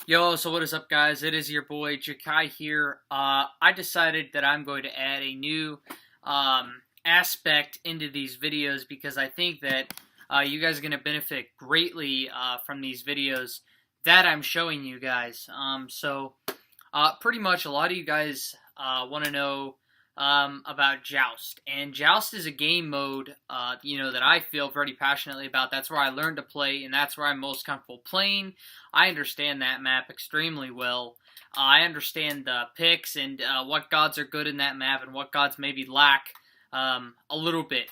Yo, so what is up, guys? It is your boy Jakai here. I decided that I'm going to add a new aspect into these videos because I think that you guys are going to benefit greatly from these videos that I'm showing you guys. Pretty much a lot of you guys want to know about Joust, and Joust is a game mode, that I feel very passionately about. That's where I learned to play, and that's where I'm most comfortable playing. I understand that map extremely well. I understand the picks and what gods are good in that map and what gods maybe lack a little bit.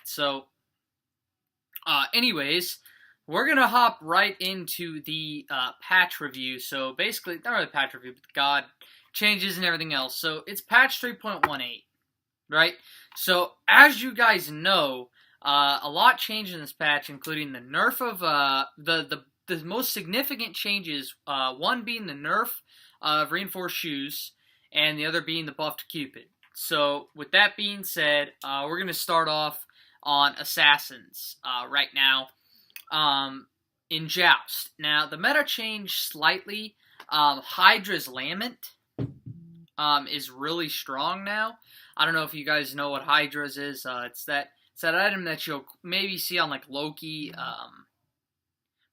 Anyways, we're going to hop right into the patch review. So basically, not really patch review, but the god changes and everything else. So it's patch 3.18, right? So as you guys know, a lot changed in this patch, including the nerf of the most significant changes, one being the nerf of reinforced shoes, and the other being the buff to Cupid. So with that being said, we're going to start off on assassins right now in Joust. Now, the meta changed slightly. hi-rez Lament is really strong now. I don't know if you guys know what hi-rez is. It's that item that you'll maybe see on like Loki,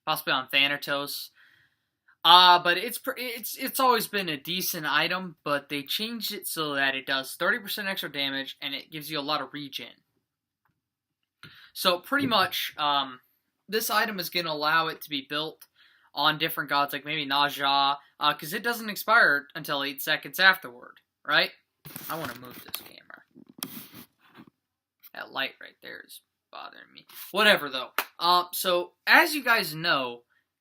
possibly on Thanatos. But it's always been a decent item, but they changed it so that it does 30% extra damage and it gives you a lot of regen. So pretty much, this item is going to allow it to be built on different gods, like maybe Naja, because it doesn't expire until 8 seconds afterward, right? I want to move this camera. That light right there is bothering me. Whatever, though. So, as you guys know,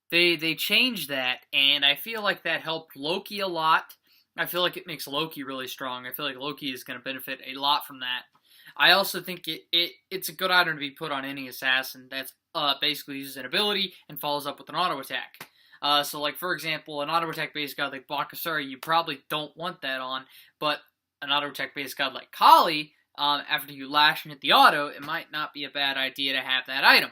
they changed that, and I feel like that helped Loki a lot. I feel like it makes Loki really strong. I feel like Loki is going to benefit a lot from that. I also think it's a good item to be put on any assassin that's basically uses an ability and follows up with an auto attack. So, like, for example, an auto attack based god like Bakasura, you probably don't want that on, but an auto attack based god like Kali, after you lash and hit the auto, it might not be a bad idea to have that item.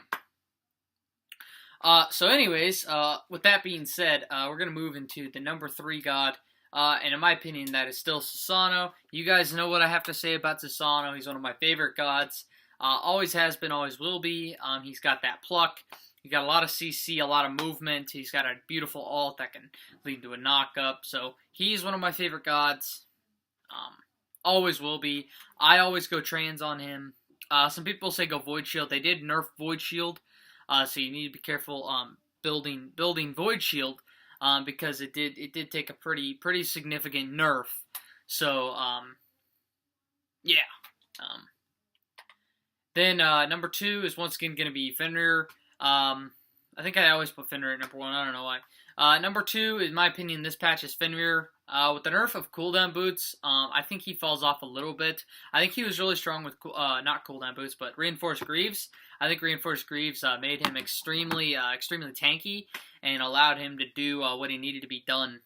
Anyways, with that being said, we're going to move into the number 3 god, and in my opinion, that is still Susano. You guys know what I have to say about Susano. He's one of my favorite gods. Always has been, always will be. He's got that pluck. He's got a lot of CC, a lot of movement. He's got a beautiful ult that can lead to a knock-up. So, he's one of my favorite gods. Always will be. I always go trans on him. Some people say go Void Shield. They did nerf Void Shield. So you need to be careful building Void Shield. Because it did take a pretty significant nerf. So, yeah. Then number 2 is once again going to be Fenrir. I think I always put Fenrir at number 1. I don't know why. Number 2, in my opinion, this patch is Fenrir. With the nerf of cooldown boots, I think he falls off a little bit. I think he was really strong with not cooldown boots, but reinforced greaves. I think reinforced greaves made him extremely tanky and allowed him to do what he needed to be done,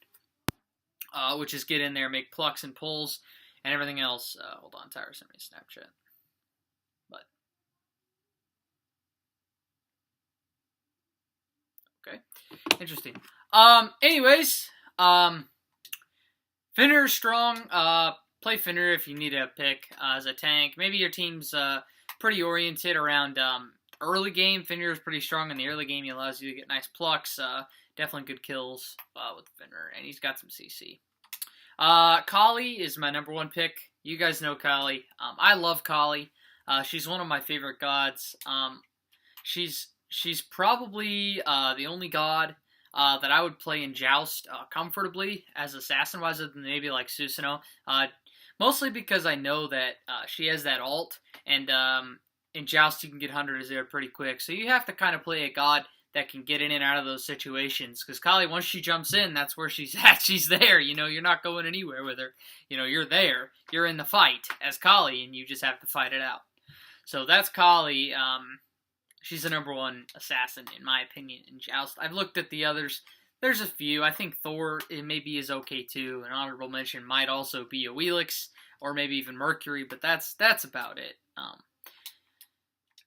which is get in there, make plucks and pulls, and everything else. Hold on, Tyra sent me a Snapchat. But okay, interesting. Anyways, Fenrir is strong. Play Fenrir if you need a pick as a tank. Maybe your team's pretty oriented around early game. Fenrir is pretty strong in the early game. He allows you to get nice plucks. Definitely good kills with Fenrir, and he's got some CC. Kali is my number 1 pick. You guys know Kali. I love Kali. She's one of my favorite gods. She's probably the only god that I would play in Joust comfortably as assassin-wise, other than maybe like Susanoo. Mostly because I know that she has that ult, and in Joust you can get 100 0 pretty quick. So you have to kind of play a god that can get in and out of those situations. Because Kali, once she jumps in, that's where she's at. She's there. You're not going anywhere with her. You're there. You're in the fight as Kali, and you just have to fight it out. So that's Kali. She's the number 1 assassin, in my opinion, in Joust. I've looked at the others. There's a few. I think Thor maybe is okay, too. An honorable mention might also be a Wheelix, or maybe even Mercury, but that's about it.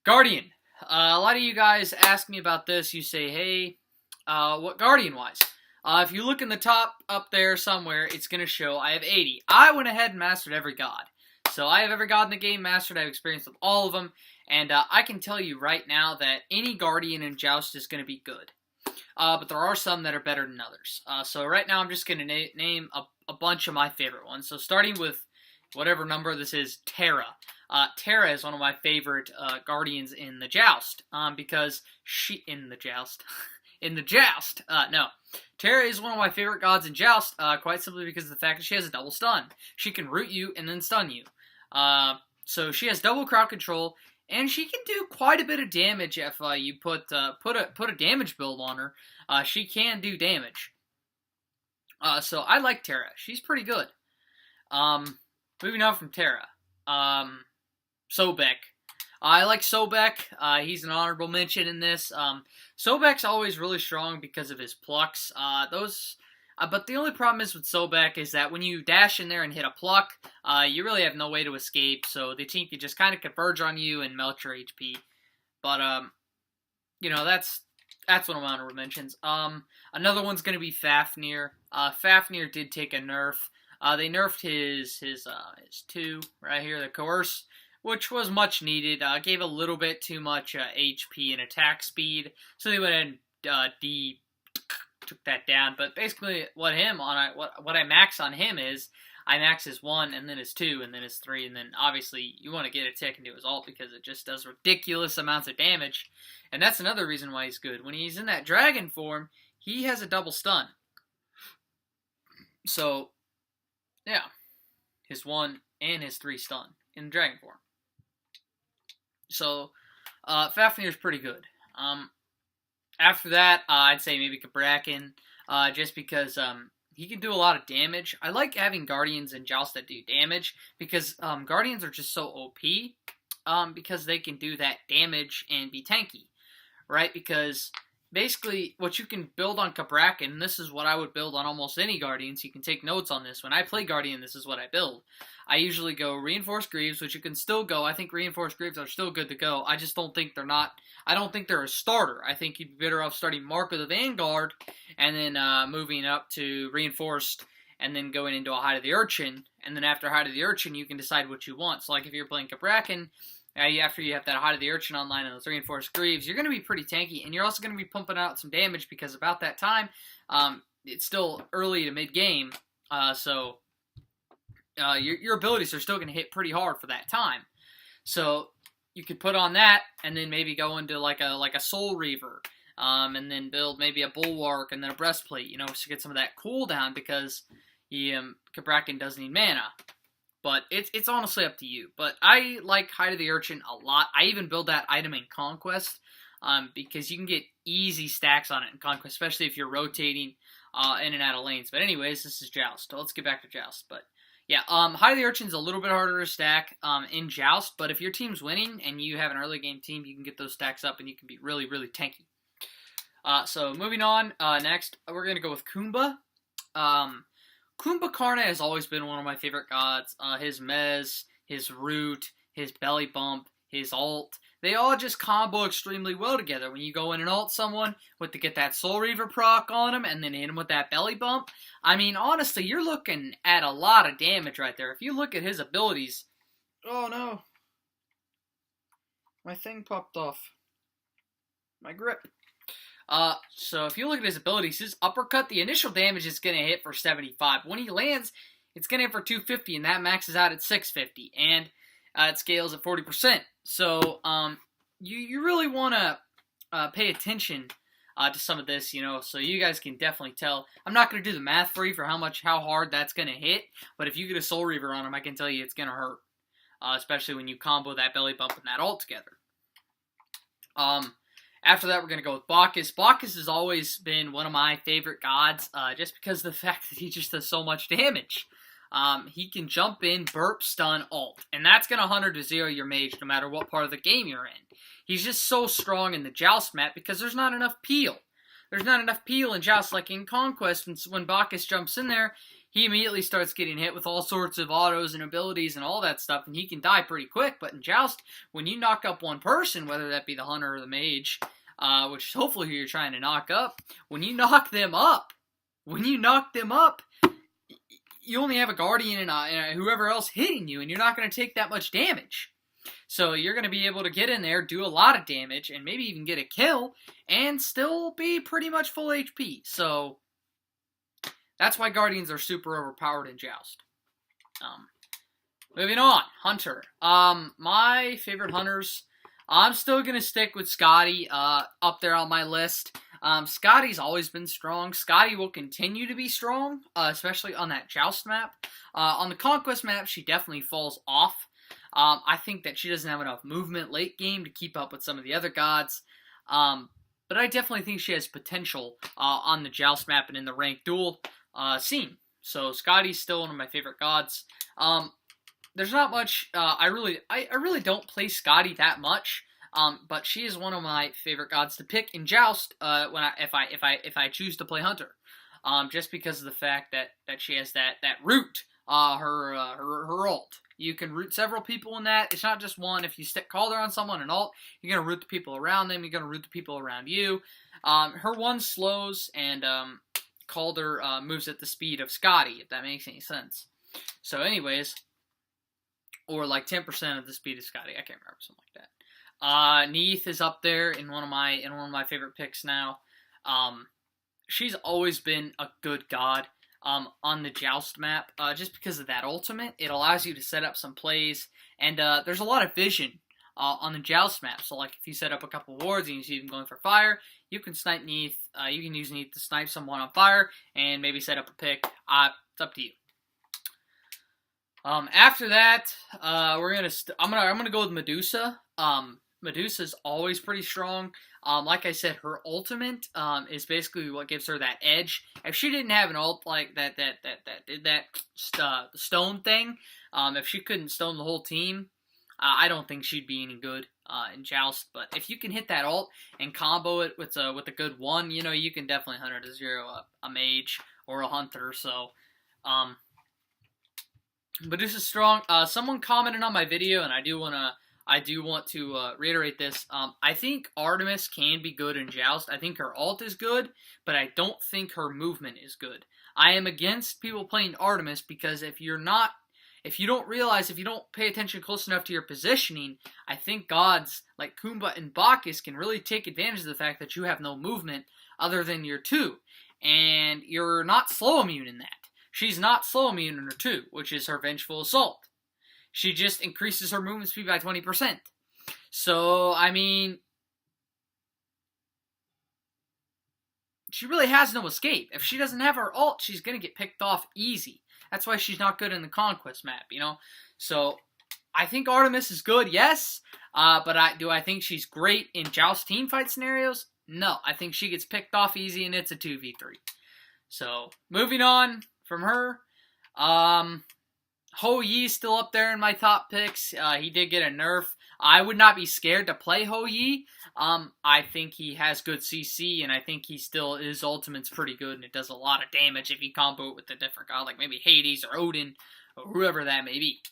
Guardian. A lot of you guys ask me about this. You say, hey, what Guardian-wise? If you look in the top up there somewhere, it's going to show I have 80. I went ahead and mastered every god. So I have every god in the game mastered. I've experienced with all of them. And I can tell you right now that any Guardian in Joust is going to be good. But there are some that are better than others. So right now I'm just going to name a bunch of my favorite ones. So starting with whatever number this is, Terra. Terra is one of my favorite Guardians in the Joust. Because she... In the Joust. In the Joust. No. Terra is one of my favorite gods in Joust, quite simply because of the fact that she has a double stun. She can root you and then stun you. So she has double crowd control, and she can do quite a bit of damage if you put a damage build on her. She can do damage. So I like Terra. She's pretty good. Moving on from Terra. Sobek. I like Sobek. He's an honorable mention in this. Sobek's always really strong because of his plucks. But the only problem is with Sobek is that when you dash in there and hit a pluck, you really have no way to escape. So the team can just kind of converge on you and melt your HP. But you know, that's one of my honorable mentions. Another one's gonna be Fafnir. Fafnir did take a nerf. They nerfed his 2 right here, the Coerce, which was much needed. Gave a little bit too much HP and attack speed, so they went ahead and took that down. But basically, what I max on him is I max his 1, and then his 2, and then his 3, and then obviously you want to get a tick into his ult because it just does ridiculous amounts of damage, and that's another reason why he's good. When he's in that dragon form, he has a double stun. So, yeah, his 1 and his 3 stun in dragon form. So, Fafnir's pretty good. After that, I'd say maybe Cabrakan, just because he can do a lot of damage. I like having Guardians in Joust that do damage, because Guardians are just so OP, because they can do that damage and be tanky, right? Because basically, what you can build on Cabrakan, this is what I would build on almost any Guardians. You can take notes on this. When I play Guardian, this is what I build. I usually go Reinforced Greaves, which you can still go. I think Reinforced Greaves are still good to go. I just don't think I don't think they're a starter. I think you'd be better off starting Mark of the Vanguard, and then moving up to Reinforced, and then going into a Hide of the Urchin, and then after Hide of the Urchin, you can decide what you want. So like if you're playing Cabrakan, after you have that Hide of the Urchin online and those Reinforced Greaves, you're going to be pretty tanky, and you're also going to be pumping out some damage, because about that time, it's still early to mid-game, so your abilities are still going to hit pretty hard for that time. So you could put on that, and then maybe go into like a Soul Reaver, and then build maybe a Bulwark and then a Breastplate, to get some of that cooldown, because Cabrakan does need mana. But it's honestly up to you. But I like Hide of the Urchin a lot. I even build that item in Conquest, because you can get easy stacks on it in Conquest, especially if you're rotating in and out of lanes. But anyways, this is Joust. So let's get back to Joust. But yeah, Hide of the Urchin's a little bit harder to stack in Joust, but if your team's winning and you have an early game team, you can get those stacks up and you can be really, really tanky. So moving on, next, we're going to go with Kumba. Kumbhakarna has always been one of my favorite gods. His Mez, his Root, his Belly Bump, his ult, they all just combo extremely well together. When you go in and ult someone to get that Soul Reaver proc on him and then hit him with that Belly Bump, I mean, honestly, you're looking at a lot of damage right there. If you look at his abilities... Oh, no. My thing popped off. My grip. So if you look at his abilities, his uppercut, the initial damage is going to hit for 75. When he lands, it's going to hit for 250, and that maxes out at 650. And it scales at 40%. So you really want to pay attention to some of this, so you guys can definitely tell. I'm not going to do the math for you for how hard that's going to hit, but if you get a Soul Reaver on him, I can tell you it's going to hurt, especially when you combo that Belly Bump and that ult together. After that, we're going to go with Bacchus. Bacchus has always been one of my favorite gods, just because of the fact that he just does so much damage. He can jump in, burp, stun, ult, and that's going to 100 to 0 your mage no matter what part of the game you're in. He's just so strong in the Joust map because there's not enough peel. There's not enough peel in Joust like in Conquest. When Bacchus jumps in there, he immediately starts getting hit with all sorts of autos and abilities and all that stuff, and he can die pretty quick. But in Joust, when you knock up one person, whether that be the hunter or the mage, which hopefully you're trying to knock up, when you knock them up, when you knock them up, you only have a Guardian and whoever else hitting you, and you're not going to take that much damage. So you're going to be able to get in there, do a lot of damage, and maybe even get a kill, and still be pretty much full HP. So that's why Guardians are super overpowered in Joust. Moving on, Hunter. My favorite Hunters, I'm still going to stick with Scotty up there on my list. Scotty's always been strong. Scotty will continue to be strong, especially on that Joust map. On the Conquest map, she definitely falls off. I think that she doesn't have enough movement late game to keep up with some of the other gods. But I definitely think she has potential on the Joust map and in the ranked duel scene. So Scotty's still one of my favorite gods. There's not much. I really don't play Scotty that much. But she is one of my favorite gods to pick in Joust if I choose to play Hunter. Just because of the fact that she has that root, her ult. You can root several people in that. It's not just one. If you stick Calder on someone and ult, you're gonna root the people around them. You're gonna root the people around you. Her one slows and Calder moves at the speed of Scotty, if that makes any sense. So, anyways, or like 10% of the speed of Scotty. I can't remember, something like that. Neith is up there in one of my favorite picks now. She's always been a good god on the Joust map, just because of that ultimate. It allows you to set up some plays, and there's a lot of vision on the Joust map. So, like, if you set up a couple wards and you see them going for fire, you can snipe Neith. You can use Neith to snipe someone on fire, and maybe set up a pick. It's up to you. After that, I'm gonna go with Medusa. Medusa's always pretty strong. Like I said, her ultimate is basically what gives her that edge. If she didn't have an ult like that stone thing, if she couldn't stone the whole team, I don't think she'd be any good in Joust. But if you can hit that ult and combo it with a good one, you can definitely 100 to 0 a mage or a hunter. So, Medusa's strong. Someone commented on my video, and I do want to reiterate this. I think Artemis can be good in Joust. I think her ult is good, but I don't think her movement is good. I am against people playing Artemis because if you don't pay attention close enough to your positioning, I think gods like Kumba and Bacchus can really take advantage of the fact that you have no movement other than your 2. And you're not slow immune in that. She's not slow immune in her 2, which is her Vengeful Assault. She just increases her movement speed by 20%. So, I mean, she really has no escape. If she doesn't have her ult, she's going to get picked off easy. That's why she's not good in the Conquest map, So, I think Artemis is good, yes. But do I think she's great in Joust teamfight scenarios? No. I think she gets picked off easy and it's a 2v3. So, moving on from her. Ho Yi's still up there in my top picks. He did get a nerf. I would not be scared to play Ho Yi. I think he has good CC, and I think his ultimate's pretty good, and it does a lot of damage if you combo it with a different god, like maybe Hades or Odin, or whoever that may be.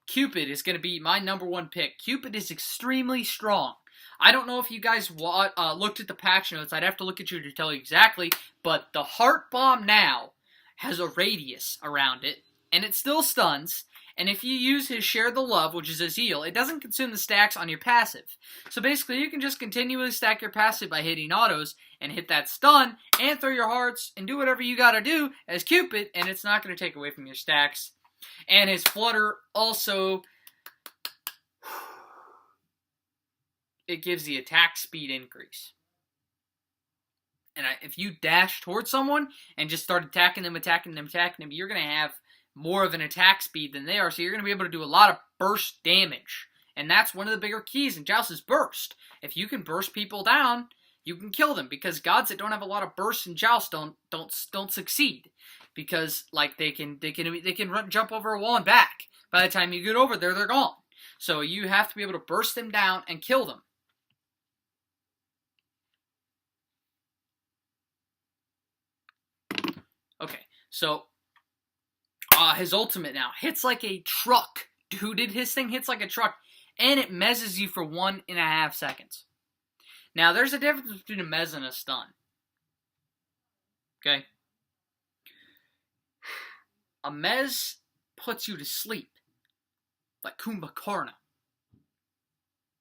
Cupid is going to be my number 1 pick. Cupid is extremely strong. I don't know if you guys looked at the patch notes. I'd have to look at you to tell you exactly, but the Heart Bomb now has a radius around it, and it still stuns, and if you use his Share the Love, which is his heal, it doesn't consume the stacks on your passive. So basically, you can just continually stack your passive by hitting autos, and hit that stun, and throw your hearts, and do whatever you gotta do as Cupid, and it's not gonna take away from your stacks. And his Flutter also, it gives the attack speed increase. And if you dash towards someone and just start attacking them, you're going to have more of an attack speed than they are, so you're going to be able to do a lot of burst damage. And that's one of the bigger keys in Joust is burst. If you can burst people down, you can kill them, because gods that don't have a lot of burst in Joust don't succeed, because like they can jump over a wall and back. By the time you get over there, they're gone. So you have to be able to burst them down and kill them. Okay, so his ultimate now hits like a truck. Who did his thing? Hits like a truck, and it mezzes you for 1.5 seconds. Now, there's a difference between a mezz and a stun. Okay? A Mez puts you to sleep. Like Kumbhakarna.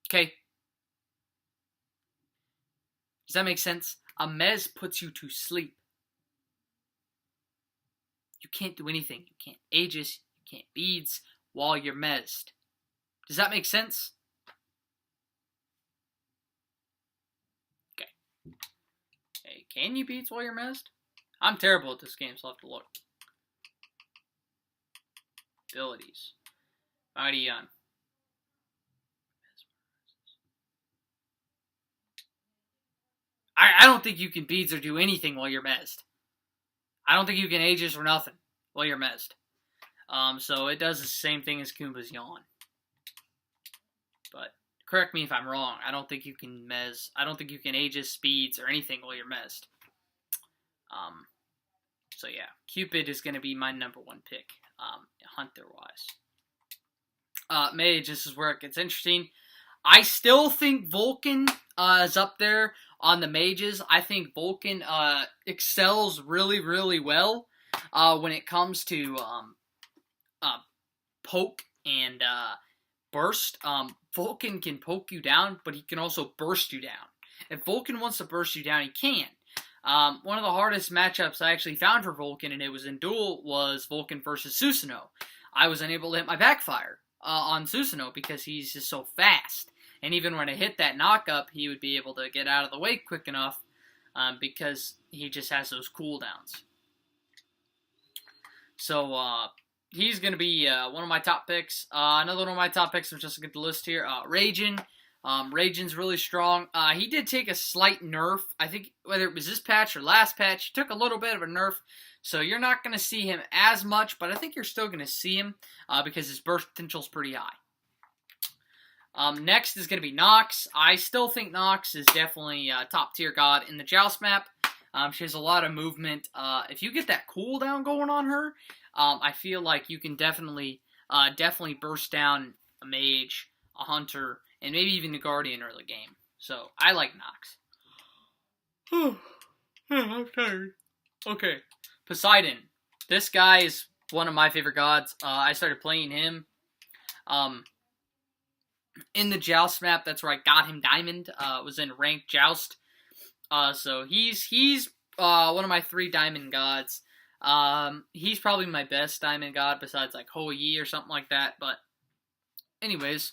Okay? Does that make sense? A Mez puts you to sleep. You can't do anything. You can't Aegis. You can't Beads while you're Mezzed. Does that make sense? Okay. Hey, can you Beads while you're Mezzed? I'm terrible at this game, so I'll have to look. Abilities. Mighty Young. I don't think you can Beads or do anything while you're Mezzed. I don't think you can Aegis or nothing while you're Mezzed. So it does the same thing as Kumba's Yawn. But correct me if I'm wrong. I don't think you can Mez. I don't think you can Aegis, Speeds, or anything while you're Mezzed. So yeah, Cupid is going to be my number one pick, hunter-wise. Mage, this is where it gets interesting. I still think Vulcan is up there on the mages. I think Vulcan excels really, really well when it comes to poke and burst. Vulcan can poke you down, but he can also burst you down. If Vulcan wants to burst you down, he can. One of the hardest matchups I actually found for Vulcan, and it was in duel, was Vulcan versus Susanoo. I was unable to hit my backfire on Susanoo because he's just so fast. And even when I hit that knock-up, he would be able to get out of the way quick enough because he just has those cooldowns. So, he's going to be one of my top picks. Another one of my top picks, just to get the list here, Ragin. Rajin's really strong. He did take a slight nerf. I think whether it was this patch or last patch, he took a little bit of a nerf. So you're not going to see him as much, but I think you're still going to see him because his burst potential is pretty high. Next is going to be Nox. I still think Nox is definitely a top tier god in the Joust map. She has a lot of movement. If you get that cooldown going on her, I feel like you can definitely burst down a mage, a hunter, and maybe even the guardian early game. So I like Nox. I'm tired. Okay, Poseidon. This guy is one of my favorite gods. I started playing him. In the Joust map, that's where I got him Diamond. Was in ranked Joust. So he's one of my 3 Diamond gods. He's probably my best Diamond god besides like Ho Yi or something like that. But anyways,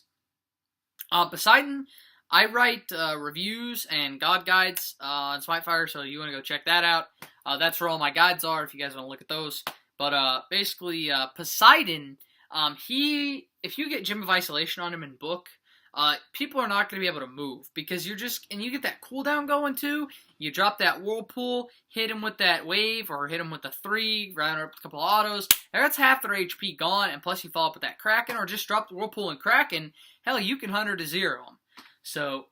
Poseidon, I write reviews and god guides on SMITE, so you want to go check that out. That's where all my guides are if you guys want to look at those. But basically, Poseidon, if you get Gem of Isolation on him in book, people are not going to be able to move because you get that cooldown going too. You drop that Whirlpool, hit him with that wave, or hit him with the 3, round up a couple of autos, and that's half their HP gone, and plus you follow up with that Kraken, or just drop the Whirlpool and Kraken. Hell, you can 100 to 0 him. So,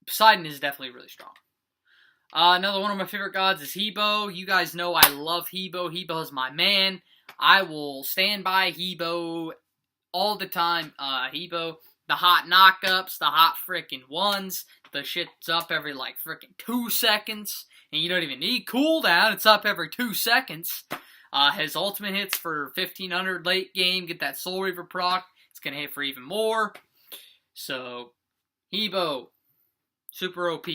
Poseidon is definitely really strong. Another one of my favorite gods is Hebo. You guys know I love Hebo. Hebo is my man. I will stand by Hebo all the time. Hebo, the hot knockups, the hot frickin' ones. The shit's up every like frickin' 2 seconds. And you don't even need cooldown. It's up every 2 seconds. His ultimate hits for 1500 late game. Get that Soul Reaver proc. It's going to hit for even more. So, Hebo. Super OP.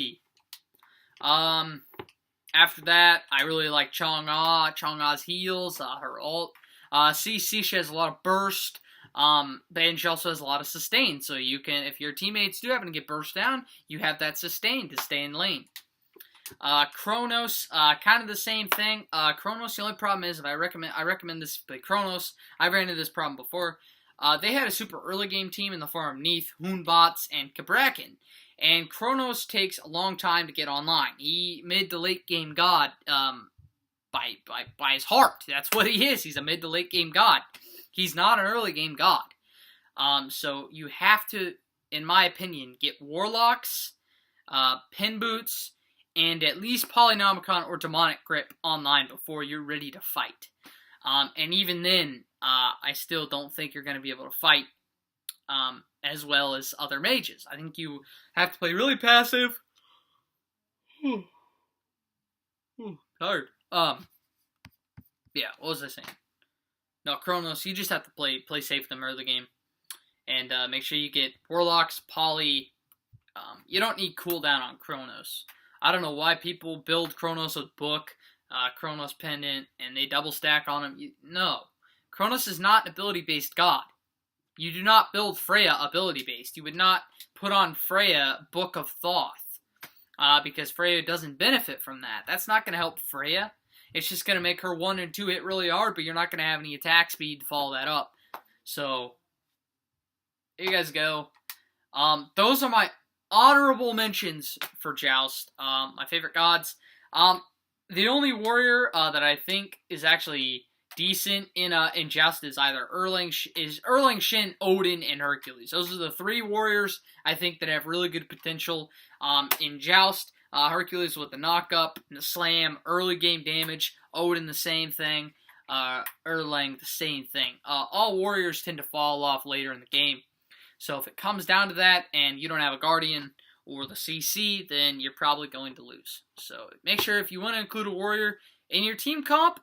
After that, I really like Chang'e. Chang'e's heals, her ult. CC, she has a lot of burst. And she also has a lot of sustain. So you can, if your teammates do happen to get burst down, you have that sustain to stay in lane. Chronos, kind of the same thing. Chronos, the only problem is, if I recommend this play Chronos. I've ran into this problem before. They had a super early game team in the form of Neith, Hoonbots, and Kabrakan. And Chronos takes a long time to get online. He mid to late game god, by his heart. That's what he is. He's a mid to late game god. He's not an early game god. So you have to, in my opinion, get Warlocks, Pin Boots, and at least Polynomicon or Demonic Grip online before you're ready to fight. And even then, I still don't think you're going to be able to fight as well as other mages. I think you have to play really passive. Ooh, tired. Yeah, what was I saying? No, Chronos, you just have to play safe in the early game. And make sure you get Warlocks, Poly. You don't need cooldown on Chronos. I don't know why people build Chronos with Book, Chronos Pendant, and they double stack on him. No. Chronos is not an ability-based god. You do not build Freya ability-based. You would not put on Freya Book of Thoth, because Freya doesn't benefit from that. That's not going to help Freya. It's just going to make her 1 and 2 hit really hard, but you're not going to have any attack speed to follow that up. So, here you guys go. Those are my honorable mentions for Joust. My favorite gods. The only warrior that I think is actually decent in Joust is either Erling, Shin, Odin, and Hercules. Those are the 3 warriors I think that have really good potential in Joust. Hercules with the knock-up, the slam, early game damage. Odin the same thing. Erling the same thing. All warriors tend to fall off later in the game. So if it comes down to that and you don't have a Guardian or the CC, then you're probably going to lose. So make sure if you want to include a warrior in your team comp,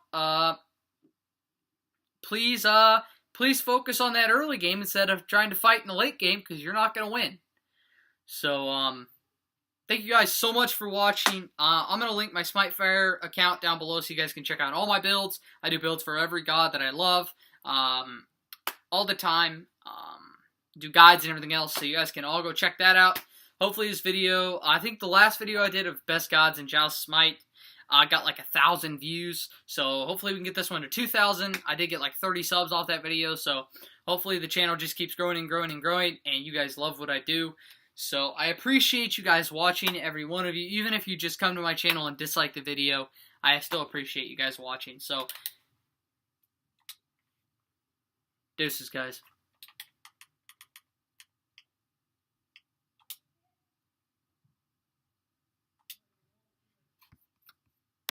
please focus on that early game instead of trying to fight in the late game, because you're not going to win. So, thank you guys so much for watching. I'm going to link my SMITE Fair account down below so you guys can check out all my builds. I do builds for every god that I love all the time. Do guides and everything else, so you guys can all go check that out. Hopefully this video, I think the last video I did of best gods in Joust Smite, got like 1,000 views, so hopefully we can get this one to 2,000. I did get like 30 subs off that video, so hopefully the channel just keeps growing and growing and growing, and you guys love what I do. So I appreciate you guys watching, every one of you. Even if you just come to my channel and dislike the video, I still appreciate you guys watching. So, deuces, guys.